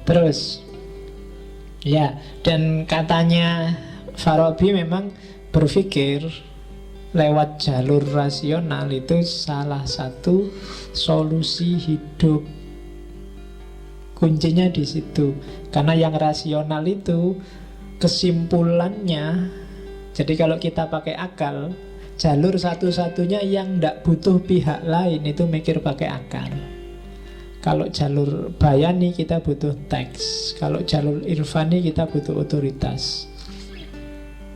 Terus, ya, dan katanya Farabi memang berpikir lewat jalur rasional itu salah satu solusi hidup. Kuncinya di situ. Karena yang rasional itu kesimpulannya, jadi kalau kita pakai akal, jalur satu-satunya yang tidak butuh pihak lain itu mikir pakai akal. Kalau jalur bayani kita butuh teks, kalau jalur irfani kita butuh otoritas.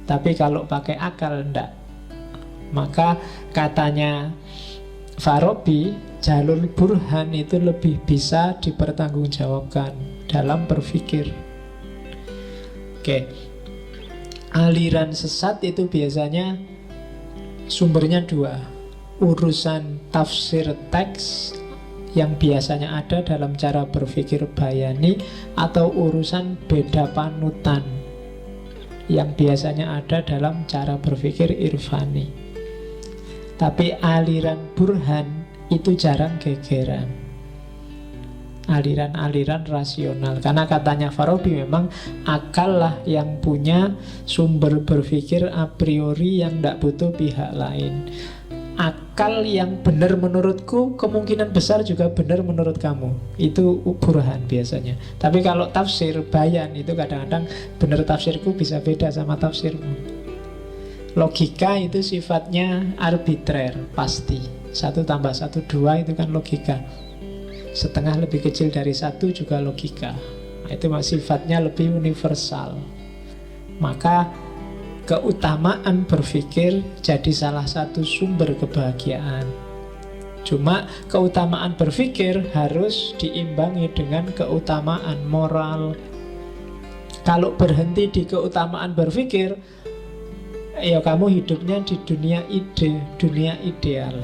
Tapi kalau pakai akal enggak. Maka katanya Farabi, jalur burhan itu lebih bisa dipertanggungjawabkan dalam berpikir. Oke. Aliran sesat itu biasanya sumbernya dua. Urusan tafsir teks yang biasanya ada dalam cara berpikir bayani, atau urusan beda panutan yang biasanya ada dalam cara berpikir irfani. Tapi aliran burhan itu jarang gegeran, aliran-aliran rasional. Karena katanya Farabi memang akal lah yang punya sumber berpikir a priori yang tidak butuh pihak lain. Akal yang benar menurutku kemungkinan besar juga benar menurut kamu. Itu burhan biasanya. Tapi kalau tafsir bayan itu kadang-kadang benar tafsirku bisa beda sama tafsirmu. Logika itu sifatnya arbitrer, pasti. 1 tambah 1 2 itu kan logika. Setengah lebih kecil dari 1 juga logika. Nah, itu sifatnya lebih universal. Maka keutamaan berpikir jadi salah satu sumber kebahagiaan. Cuma keutamaan berpikir harus diimbangi dengan keutamaan moral. Kalau berhenti di keutamaan berpikir, ya kamu hidupnya di dunia ide, dunia ideal.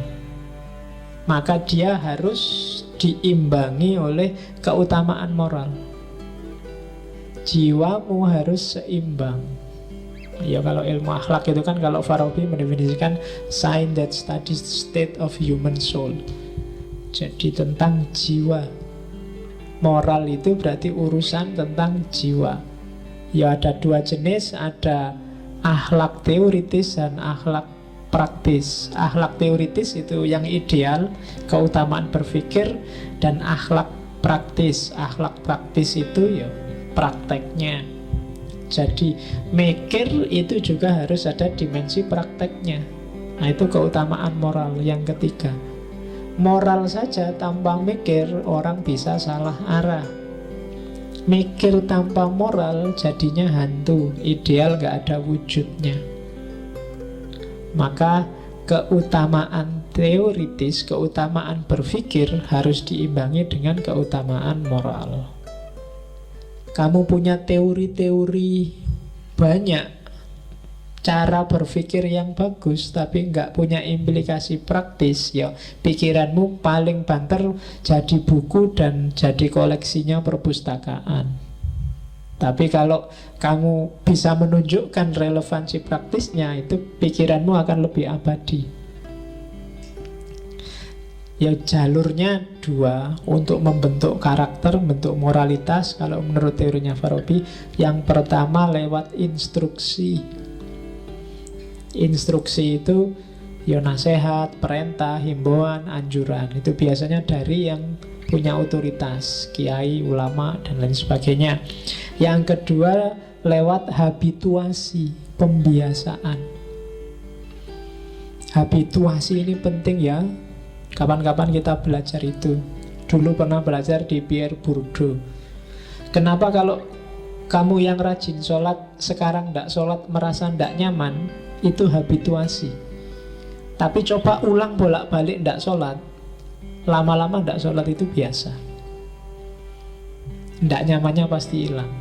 Maka dia harus diimbangi oleh keutamaan moral. Jiwamu harus seimbang. Ya kalau ilmu akhlak itu kan, kalau Farabi mendefinisikan science that studies the state of human soul. Jadi tentang jiwa. Moral itu berarti urusan tentang jiwa. Ya ada 2 jenis, ada akhlak teoritis dan akhlak praktis. Akhlak teoritis itu yang ideal, keutamaan berpikir, dan akhlak praktis. Akhlak praktis itu ya prakteknya. Jadi mikir itu juga harus ada dimensi prakteknya. Nah itu keutamaan moral yang ketiga. Moral saja tanpa mikir orang bisa salah arah. Mikir tanpa moral jadinya hantu, ideal gak ada wujudnya. Maka keutamaan teoritis, keutamaan berpikir harus diimbangi dengan keutamaan moral. Kamu punya teori-teori banyak, cara berpikir yang bagus, tapi nggak punya implikasi praktis, ya pikiranmu paling banter jadi buku dan jadi koleksinya perpustakaan. Tapi kalau kamu bisa menunjukkan relevansi praktisnya, itu pikiranmu akan lebih abadi. Ya jalurnya 2 untuk membentuk karakter, membentuk moralitas. Kalau menurut teorinya Farabi, yang pertama lewat instruksi. Instruksi itu ya nasihat, perintah, himbauan, anjuran. Itu biasanya dari yang punya otoritas, kiai, ulama, dan lain sebagainya. Yang kedua lewat habituasi, pembiasaan. Habituasi ini penting ya. Kapan-kapan kita belajar itu. Dulu pernah belajar di Pierre Bourdieu. Kenapa kalau kamu yang rajin sholat sekarang tidak sholat merasa tidak nyaman? Itu habituasi. Tapi coba ulang bolak-balik tidak sholat, lama-lama tidak sholat itu biasa. Tidak nyamannya pasti hilang.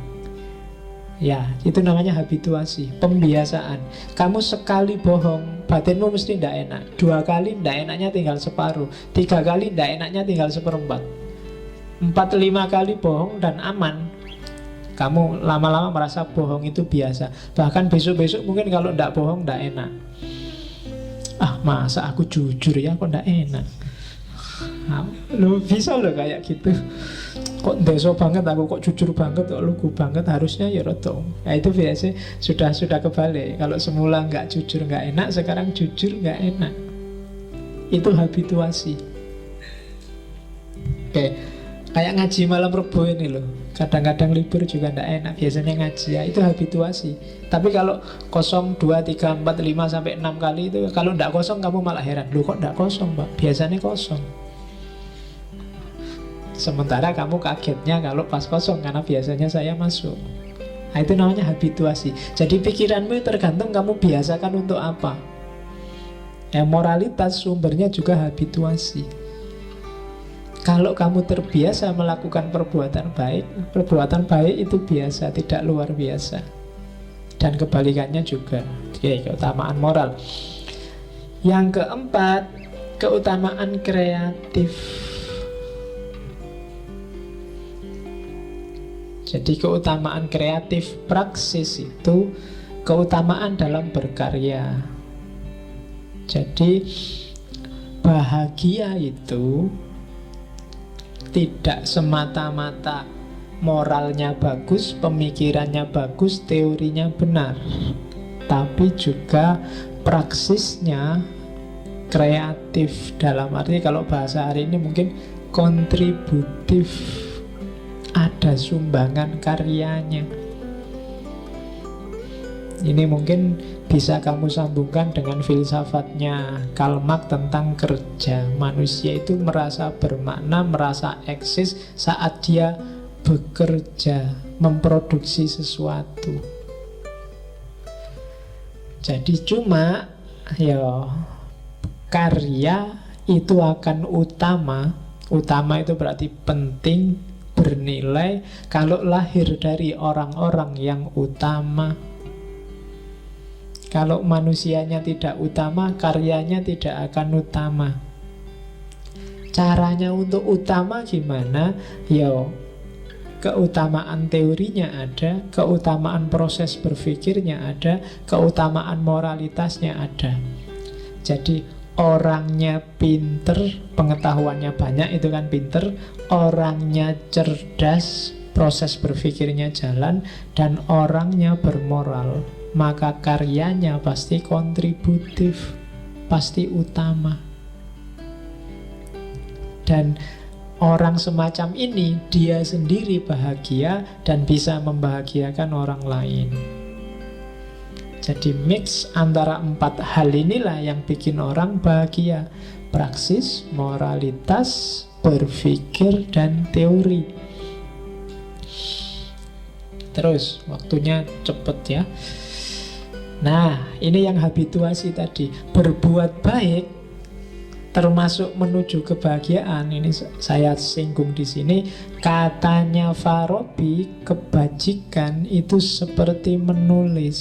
Ya, itu namanya habituasi, pembiasaan. Kamu sekali bohong, batinmu mesti tidak enak. 2 kali tidak enaknya tinggal separuh. 3 kali tidak enaknya tinggal 1/4. 4-5 kali bohong dan aman. Kamu lama-lama merasa bohong itu biasa. Bahkan besok-besok mungkin kalau tidak bohong tidak enak. Ah, masa aku jujur ya kok tidak enak. Nah, lo bisa lo kayak gitu. Kok kok ndeso banget aku, kok jujur banget, kok lugu banget, harusnya ya roto. Nah itu biasanya sudah kebalik. Kalau semula nggak jujur nggak enak, sekarang jujur nggak enak. Itu habituasi. Oke, kayak ngaji malam Rebo ini loh. Kadang-kadang libur juga nggak enak, biasanya ngaji ya, itu habituasi. Tapi kalau kosong 2, 3, 4, 5 sampai 6 kali itu, kalau nggak kosong kamu malah heran, loh kok nggak kosong Pak? Biasanya kosong. Sementara kamu kagetnya kalau pas kosong, karena biasanya saya masuk. Nah, itu namanya habituasi. Jadi pikiranmu tergantung kamu biasakan untuk apa. Moralitas sumbernya juga habituasi. Kalau kamu terbiasa melakukan perbuatan baik itu biasa, tidak luar biasa. Dan kebalikannya juga. Oke, keutamaan moral. Yang keempat, keutamaan kreatif. Jadi keutamaan kreatif praksis itu keutamaan dalam berkarya. Jadi bahagia itu tidak semata-mata moralnya bagus, pemikirannya bagus, teorinya benar, tapi juga praksisnya kreatif. Dalam arti kalau bahasa hari ini mungkin kontributif, ada sumbangan karyanya. Ini mungkin bisa kamu sambungkan dengan filsafatnya Karl Marx tentang kerja. Manusia itu merasa bermakna, merasa eksis saat dia bekerja, memproduksi sesuatu. Jadi cuma karya itu akan utama. Utama itu berarti penting, bernilai kalau lahir dari orang-orang yang utama. Kalau manusianya tidak utama, karyanya tidak akan utama. Caranya untuk utama gimana? Keutamaan teorinya ada, keutamaan proses berpikirnya ada, keutamaan moralitasnya ada. Jadi orangnya pinter, pengetahuannya banyak, itu kan pinter. Orangnya cerdas, proses berpikirnya jalan. Dan orangnya bermoral, maka karyanya pasti kontributif, pasti utama. Dan orang semacam ini dia sendiri bahagia dan bisa membahagiakan orang lain. Jadi mix antara 4 hal inilah yang bikin orang bahagia. Praksis, moralitas, berpikir, dan teori. Terus waktunya cepet ya. Nah, ini yang habituasi tadi. Berbuat baik termasuk menuju kebahagiaan. Ini saya singgung di sini. Katanya Farabi, kebajikan itu seperti menulis.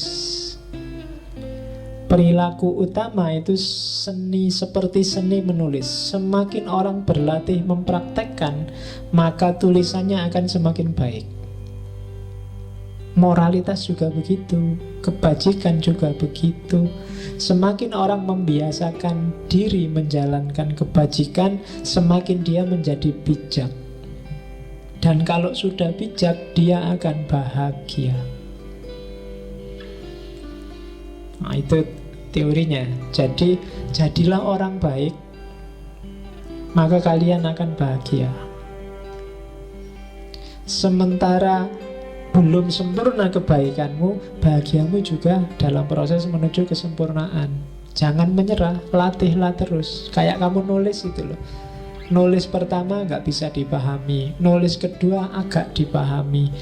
Perilaku utama itu seperti seni menulis. Semakin orang berlatih mempraktekkan, maka tulisannya akan semakin baik. Moralitas juga begitu, kebajikan juga begitu. Semakin orang membiasakan diri menjalankan kebajikan, semakin dia menjadi bijak. Dan kalau sudah bijak, dia akan bahagia. Nah, itu teorinya. Jadi, jadilah orang baik, maka kalian akan bahagia. Sementara belum sempurna kebaikanmu, bahagiamu juga dalam proses menuju kesempurnaan. Jangan menyerah, latihlah terus. Kayak kamu nulis itu loh. Nulis pertama nggak bisa dipahami, nulis kedua agak dipahami,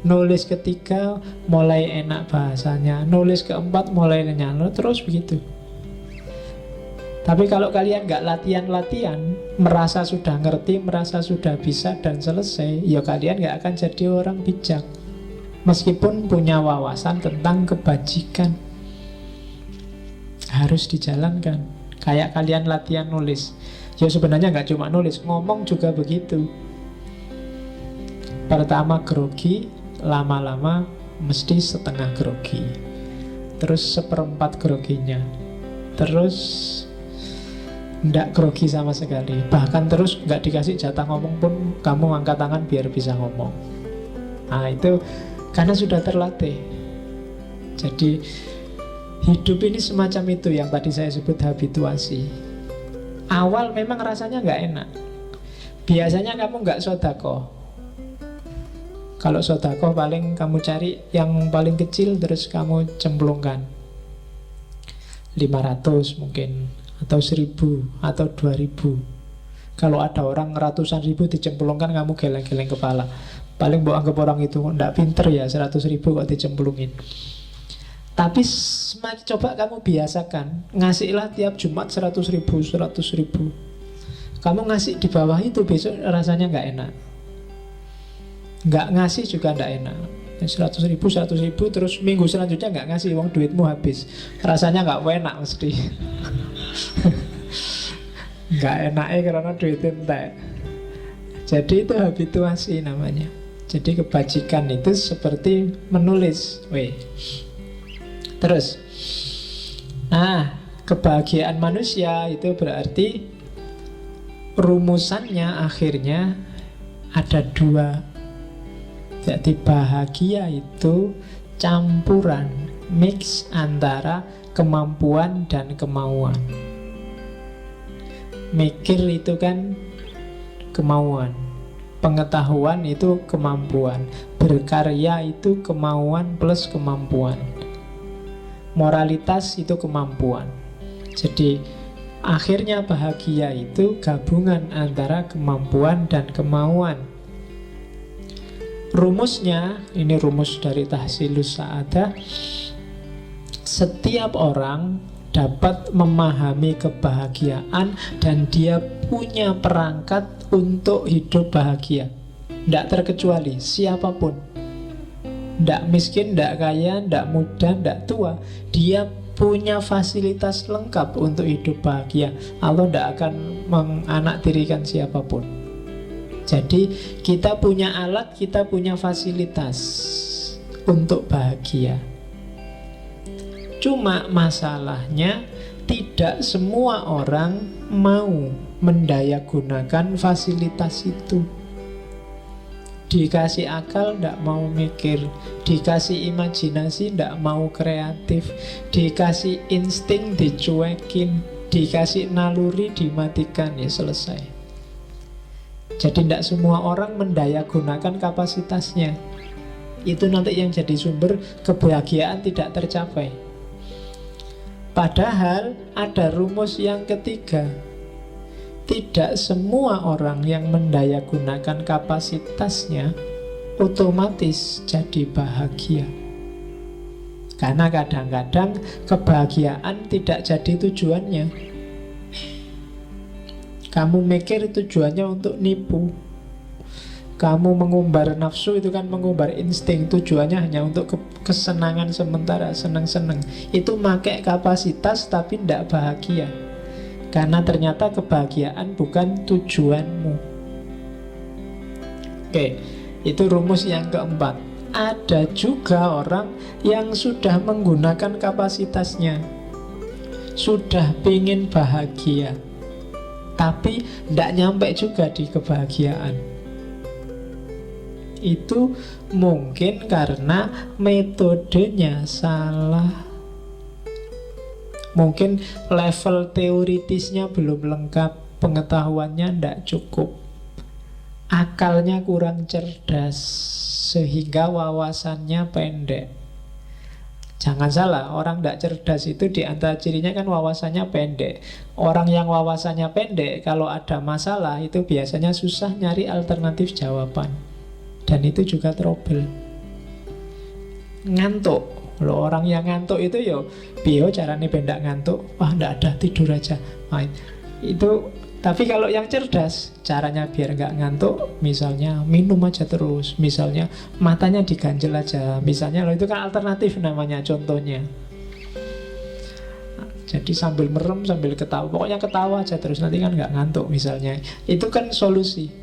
nulis ketiga mulai enak bahasanya, nulis keempat mulai nyalo, terus begitu. Tapi kalau kalian nggak latihan-latihan, merasa sudah ngerti, merasa sudah bisa dan selesai, ya kalian nggak akan jadi orang bijak. Meskipun punya wawasan tentang kebajikan, harus dijalankan. Kayak kalian latihan nulis, ya sebenarnya nggak cuma nulis, ngomong juga begitu. Pertama grogi, lama-lama mesti setengah grogi, terus 1/4 groginya, terus nggak grogi sama sekali. Bahkan terus nggak dikasih jatah ngomong pun kamu angkat tangan biar bisa ngomong. Nah itu karena sudah terlatih. Jadi hidup ini semacam itu yang tadi saya sebut habituasi. Awal memang rasanya nggak enak. Biasanya kamu nggak sodako. Kalau sodako paling kamu cari yang paling kecil terus kamu cemplungkan 500 mungkin, atau 1000 atau 2000. Kalau ada orang ratusan ribu dicemplungkan, kamu geleng-geleng kepala. Paling mau anggap orang itu nggak pinter ya, 100.000 kok dicemplungin. Tapi coba kamu biasakan, ngasihlah tiap Jumat 100.000, 100.000. Kamu ngasih di bawah itu, besok rasanya nggak enak. Nggak ngasih juga nggak enak. 100.000, 100.000, terus minggu selanjutnya nggak ngasih, uang duitmu habis. Rasanya nggak enak mesti. Nggak enaknya karena duitnya entek. Jadi itu habituasi namanya. Jadi kebajikan itu seperti menulis. Terus, nah, kebahagiaan manusia itu berarti rumusannya akhirnya ada dua. Jadi bahagia itu campuran, mix antara kemampuan dan kemauan. Mikir itu kan kemauan, pengetahuan itu kemampuan, berkarya itu kemauan plus kemampuan, moralitas itu kemampuan. Jadi akhirnya bahagia itu gabungan antara kemampuan dan kemauan. Rumusnya, ini rumus dari Tahsilus Sa'adah. Setiap orang dapat memahami kebahagiaan dan dia punya perangkat untuk hidup bahagia. Tidak terkecuali siapapun. Tidak miskin, tidak kaya, tidak muda, tidak tua. Dia punya fasilitas lengkap untuk hidup bahagia. Allah tidak akan menganaktirikan siapapun. Jadi kita punya alat, kita punya fasilitas untuk bahagia. Cuma masalahnya tidak semua orang mau mendayagunakan fasilitas itu. Dikasih akal tidak mau mikir, dikasih imajinasi tidak mau kreatif, dikasih insting dicuekin, dikasih naluri dimatikan, ya selesai. Jadi tidak semua orang mendayagunakan kapasitasnya. Itu nanti yang jadi sumber kebahagiaan tidak tercapai. Padahal ada rumus yang ketiga. Tidak semua orang yang mendayagunakan kapasitasnya otomatis jadi bahagia. Karena kadang-kadang kebahagiaan tidak jadi tujuannya. Kamu mikir tujuannya untuk nipu. Kamu mengumbar nafsu itu kan mengumbar insting. Tujuannya hanya untuk kesenangan sementara, senang-senang. Itu pakai kapasitas tapi tidak bahagia. Karena ternyata kebahagiaan bukan tujuanmu. Oke, itu rumus yang keempat. Ada juga orang yang sudah menggunakan kapasitasnya, sudah ingin bahagia, tapi tidak nyampe juga di kebahagiaan. Itu mungkin karena metodenya salah. Mungkin level teoritisnya belum lengkap, pengetahuannya tidak cukup, akalnya kurang cerdas, sehingga wawasannya pendek. Jangan salah, orang tidak cerdas itu di antara cirinya kan wawasannya pendek. Orang yang wawasannya pendek, kalau ada masalah itu biasanya susah nyari alternatif jawaban. Dan itu juga trouble. Ngantuk. Loh, orang yang ngantuk itu yo piye carane bendak ngantuk? Wah, ndak ada, tidur aja. Nah, itu. Tapi kalau yang cerdas, caranya biar nggak ngantuk, misalnya minum aja terus, misalnya matanya diganjel aja, misalnya loh, itu kan alternatif namanya, contohnya. Jadi sambil merem, sambil ketawa, pokoknya ketawa aja terus, nanti kan nggak ngantuk misalnya. Itu kan solusi.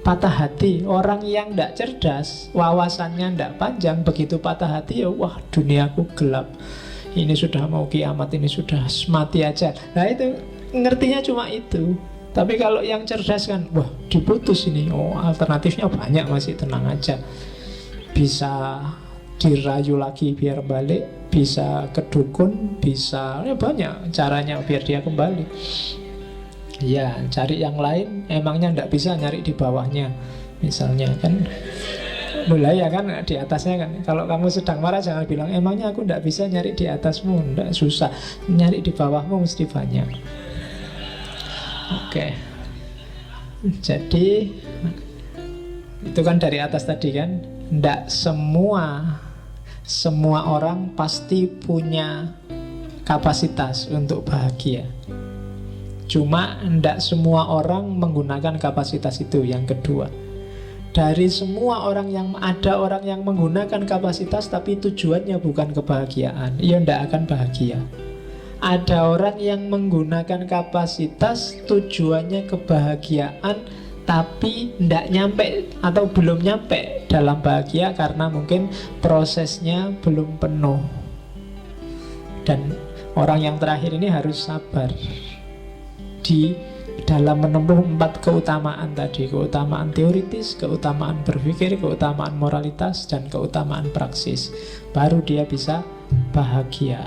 Patah hati, orang yang nggak cerdas, wawasannya nggak panjang, begitu patah hati ya wah duniaku gelap, ini sudah mau kiamat, ini sudah mati aja. Nah ngertinya cuma itu. Tapi kalau yang cerdas kan, wah diputus ini, oh alternatifnya banyak, masih tenang aja. Bisa dirayu lagi biar balik, bisa ke dukun, bisa ya banyak caranya biar dia kembali. Ya cari yang lain, emangnya ndak bisa nyari di bawahnya misalnya kan. Mulai ya kan di atasnya kan. Kalau kamu sedang marah jangan bilang emangnya aku ndak bisa nyari di atasmu, ndak, susah. Nyari di bawahmu mesti banyak. Oke. Jadi itu kan dari atas tadi kan. Ndak semua orang pasti punya kapasitas untuk bahagia. Cuma ndak semua orang menggunakan kapasitas itu. Yang kedua, dari semua orang yang ada orang yang menggunakan kapasitas tapi tujuannya bukan kebahagiaan, ia ndak akan bahagia. Ada orang yang menggunakan kapasitas tujuannya kebahagiaan tapi ndak nyampe atau belum nyampe dalam bahagia karena mungkin prosesnya belum penuh. Dan orang yang terakhir ini harus sabar di dalam menempuh 4 keutamaan tadi. Keutamaan teoritis, keutamaan berpikir, keutamaan moralitas, dan keutamaan praksis. Baru dia bisa bahagia.